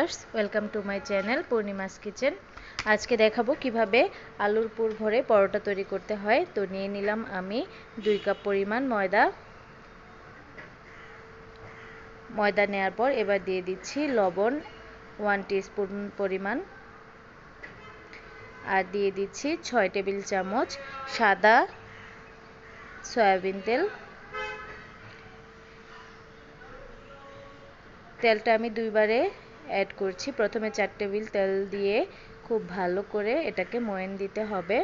Viewers, welcome to my channel Purnima's kitchen. আজকে দেখাবো কিভাবে আলুর পুর ভরে পরোটা তৈরি করতে হয়। তো নিয়ে নিলাম আমি 2 কাপ পরিমাণ ময়দা নেওয়ার পর এবার দিয়ে দিচ্ছি লবণ 1 টিস্পুন পরিমাণ, আর দিয়ে দিচ্ছি 6 টেবিল চামচ সাদা সয়াবিন তেল। তেলটা আমি দুইবারে অ্যাড করছি। প্রথমে 4 টেবিল তেল দিয়ে খুব ভালো করে এটাকে ময়ান দিতে হবে।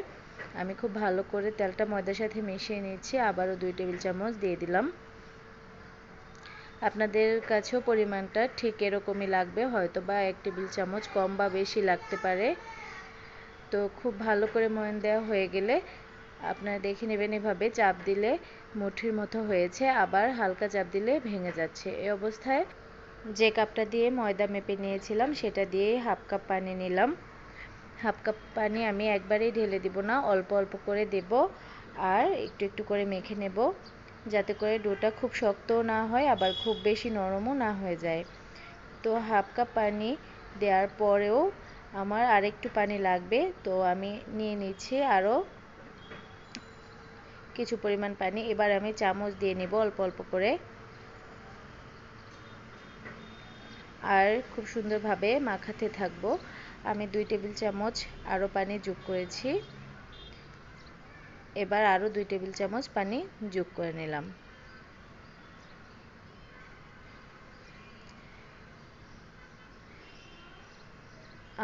আমি খুব ভালো করে তেলটা ময়দার সাথে মিশিয়ে নিচ্ছি। আবারও 2 টেবিল চামচ দিয়ে দিলাম। আপনাদের কাছেও পরিমাণটা ঠিক এরকমই লাগবে, হয়তো বা 1 টেবিল চামচ কম বা বেশি লাগতে পারে। তো খুব ভালো করে ময়ান দেওয়া হয়ে গেলে আপনারা দেখে নেবেন, এভাবে চাপ দিলে মুঠির মতো হয়েছে, আবার হালকা চাপ দিলে ভেঙে যাচ্ছে। এই অবস্থায় যে কাপটা দিয়ে ময়দা মেপে নিয়েছিলাম সেটা দিয়ে হাফ কাপ পানি নিলাম। হাফ কাপ পানি আমি একবারেই ঢেলে দিব না, অল্প অল্প করে দেব আর একটু একটু করে মেখে নেব, যাতে করে ডোটা খুব শক্তও না হয় আবার খুব বেশি নরমও না হয়ে যায়। তো হাফ কাপ পানি দেওয়ার পরেও আমার আরেকটু পানি লাগবে, তো আমি নিয়ে নিচ্ছি আরও কিছু পরিমাণ পানি। এবার আমি চামচ দিয়ে নিব অল্প অল্প করে, আর খুব সুন্দরভাবে মাখাতে থাকব। আমি 2 টেবিল চামচ আরও পানি যোগ করেছি। এবার আরও 2 টেবিল চামচ পানি যোগ করে নিলাম।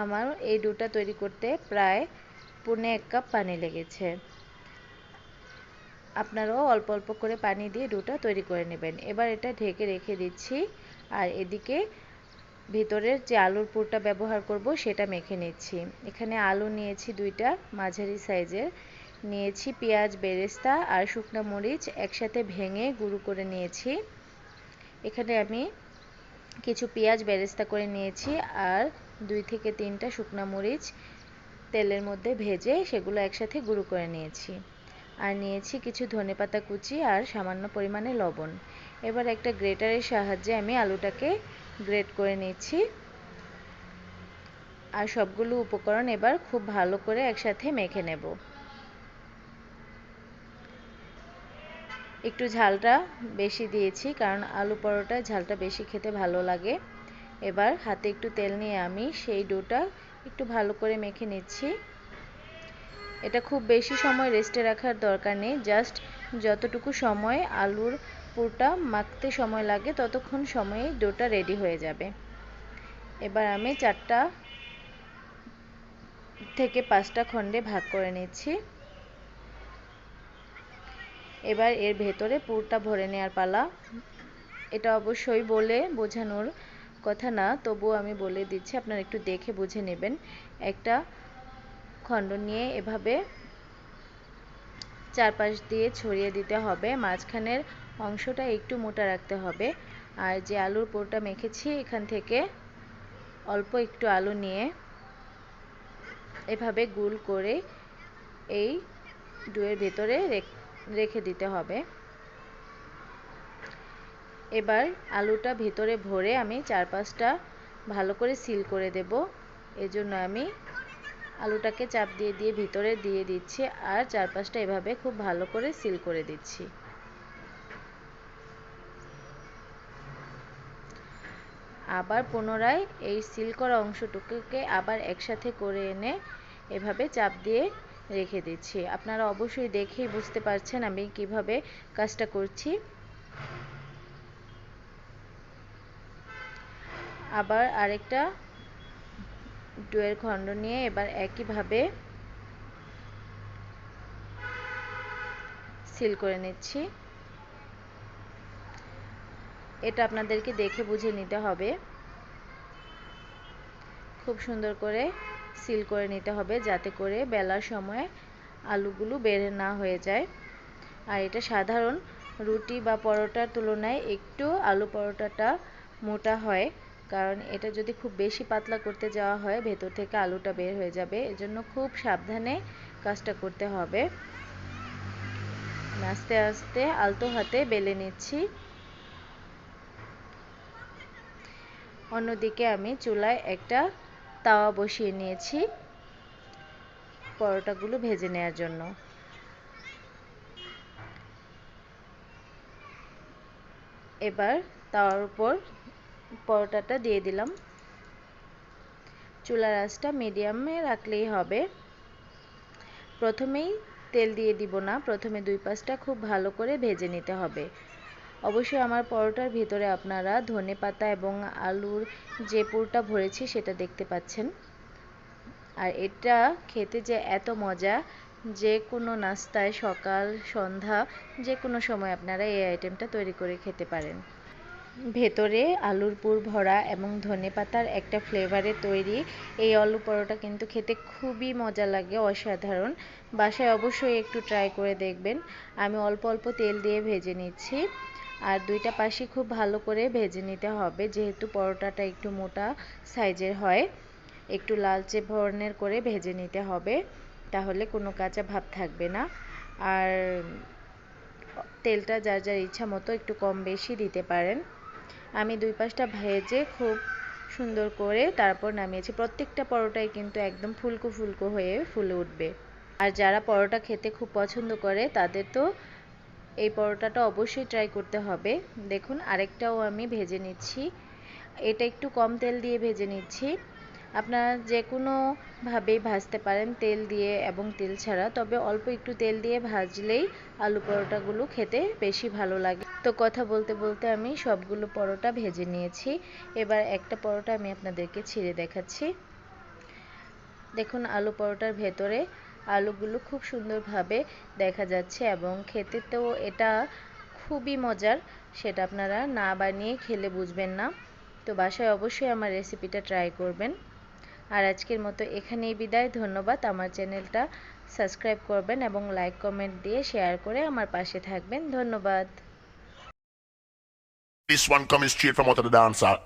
আমার এই ডোটা তৈরি করতে প্রায় 1.25 কাপ পানি লেগেছে। আপনারাও অল্প অল্প করে পানি দিয়ে ডোটা তৈরি করে নেবেন। এবার এটা ঢেকে রেখে দিচ্ছি, আর এদিকে ভিতরের যে আলুর পুরটা ব্যবহার করব সেটা মেখে নিচ্ছি। এখানে আলু নিয়েছি 2টা মাঝারি সাইজের, নিয়েছি পেঁয়াজ বেরেস্তা আর শুকনো মরিচ একসাথে ভেঙে গুঁড়ো করে নিয়েছি। এখানে আমি কিছু পেঁয়াজ বেরেস্তা করে নিয়েছি আর 2 থেকে 3টা শুকনো মরিচ তেলের মধ্যে ভেজে সেগুলো একসাথে গুঁড়ো করে নিয়েছি। আর নিয়েছি কিছু ধনেপাতা কুচি আর সামান্য পরিমাণে লবণ। এবার একটা গ্রেটারের সাহায্যে আমি আলুটাকে গ্রেট করে নিচ্ছি, আর সবগুলো উপকরণ এবার খুব ভালো করে একসাথে মেখে নেব। একটু ঝালটা বেশি দিয়েছি, কারণ আলু পরোটায় ঝালটা বেশি খেতে ভালো লাগে। এবার হাতে একটু তেল নিয়ে আমি সেই ডোটা একটু ভালো করে মেখে নিচ্ছি। এটা খুব বেশি সময় রেস্টে রাখার দরকার নেই, জাস্ট যতটুকু সময় আলুর পুরটা মাখতে সময় লাগে ততক্ষণ সময়ে ডোটা রেডি হয়ে যাবে। এবার আমি 4টা থেকে 5টা খণ্ডে ভাগ করে নিচ্ছি। এবার এর ভেতরে পুরটা ভরে নেওয়ার পালা। এটা অবশ্যই বলে বোঝানোর কথা না, তবুও আমি বলে দিচ্ছি, আপনারা একটু দেখে বুঝে নেবেন। একটা খণ্ড নিয়ে এভাবে চারপাশ দিয়ে ছড়িয়ে দিতে হবে। মাঝখানের অংশটা একটু মোটা রাখতে হবে। আর যে আলুর পুরটা মেখেছি এখান থেকে অল্প একটু আলু নিয়ে এভাবে গোল করে এই ডোয়ের ভেতরে রেখে দিতে হবে। এবার আলুটা ভেতরে ভরে আমি 4-5টা ভালো করে সিল করে দেব। এজন্য আমি আলুটাকে চাপ দিয়ে দিয়ে ভিতরে দিয়ে দিচ্ছি, আর 4-5টা এভাবে খুব ভালো করে সিল করে দিচ্ছি। আবার পুনরায় এই সিল করা অংশটুকুকে আবার একসাথে করে এনে এভাবে চাপ দিয়ে রেখে দিচ্ছি। আপনারা অবশ্যই দেখেই বুঝতে পারছেন আমি কিভাবে কাজটা করছি। আবার আরেকটা ডোয়ের খণ্ড নিয়ে এবার একইভাবে সিল করে নিচ্ছি। এটা আপনাদেরকে দেখে বুঝে নিতে হবে। খুব সুন্দর করে সিল করে নিতে হবে, যাতে করে বেলার সময় আলুগুলো বের না হয়ে যায়। আর এটা সাধারণ রুটি বা পরোটার তুলনায় একটু আলু পরোটাটা মোটা হয়, কারণ এটা যদি খুব বেশি পাতলা করতে যাওয়া হয় ভেতর থেকে আলুটা বের হয়ে যাবে। এজন্য খুব সাবধানে কাজটা করতে হবে। আস্তে আস্তে আলতো হাতে বেলে নিচ্ছি। অন্যদিকে আমি চুলায় একটা তাওয়া বসিয়ে নিয়েছি পরোটাগুলো ভেজে নেওয়ার জন্য। এবার তাওয়ার উপর পরোটাটা দিয়ে দিলাম। চুলার আঁচটা মিডিয়ামে রাখলেই হবে। প্রথমেই তেল দিয়ে দিব না, প্রথমে 2-5টা খুব ভালো করে ভেজে নিতে হবে। অবশ্যই আমার পরোটার ভিতরে আপনারা ধনেপাতা এবং আলুর যে পুরটা ভরেছি সেটা দেখতে পাচ্ছেন। আর এটা খেতে যে এত মজা, যে কোনো নাস্তায় সকাল সন্ধ্যা যে কোনো সময় আপনারা এই আইটেমটা তৈরি করে খেতে পারেন। ভেতরে আলুর পুর ভরা এবং ধনেপাতার একটা ফ্লেভারে তৈরি এই আলু পরোটা কিন্তু খেতে খুবই মজা লাগে, অসাধারণ। বাসায় অবশ্যই একটু ট্রাই করে দেখবেন। আমি অল্প অল্প তেল দিয়ে ভেজে নিচ্ছি, আর দুইটা পাশই খুব ভালো করে ভেজে নিতে হবে, যেহেতু পরোটাটা একটু মোটা সাইজের হয়। একটু লালচে বর্ণের করে ভেজে নিতে হবে, তাহলে কোনো কাঁচা ভাব থাকবে না। আর তেলটা যার যার ইচ্ছা মতো একটু কম বেশি দিতে পারেন। আমি 2-5টা ভেজে খুব সুন্দর করে তারপর নামিয়েছি। প্রত্যেকটা পরোটাই কিন্তু একদম ফুলকো ফুলকো হয়ে ফুলে উঠবে। আর যারা পরোটা খেতে খুব পছন্দ করে তাদের তো এই পরোটাটা অবশ্যই ট্রাই করতে হবে। দেখুন আরেকটাও আমি ভেজে নিচ্ছি। এটা একটু কম তেল দিয়ে ভেজে নিচ্ছি। আপনারা যে কোনোভাবেই ভাজতে পারেন, তেল দিয়ে এবং তেল ছাড়া, তবে অল্প একটু তেল দিয়ে ভাজলেই আলু পরোটাগুলো খেতে বেশি ভালো লাগে। তো কথা বলতে বলতে আমি সবগুলো পরোটা ভেজে নিয়েছি। এবার একটা পরোটা আমি আপনাদেরকে ছিঁড়ে দেখাচ্ছি। দেখুন আলু পরোটার ভেতরে আলুগুলো খুব সুন্দরভাবে দেখা যাচ্ছে এবং খেতে তো এটা খুবই মজার, সেটা আপনারা না বানিয়ে খেলে বুঝবেন না। তো বাসায় অবশ্যই আমার রেসিপিটা ট্রাই করবেন। আর আজকের মতো এখানেই বিদায়। ধন্যবাদ। আমার চ্যানেলটা সাবস্ক্রাইব করবেন এবং লাইক কমেন্ট দিয়ে শেয়ার করে আমার পাশে থাকবেন। ধন্যবাদ। This one coming straight from out of the dancehall.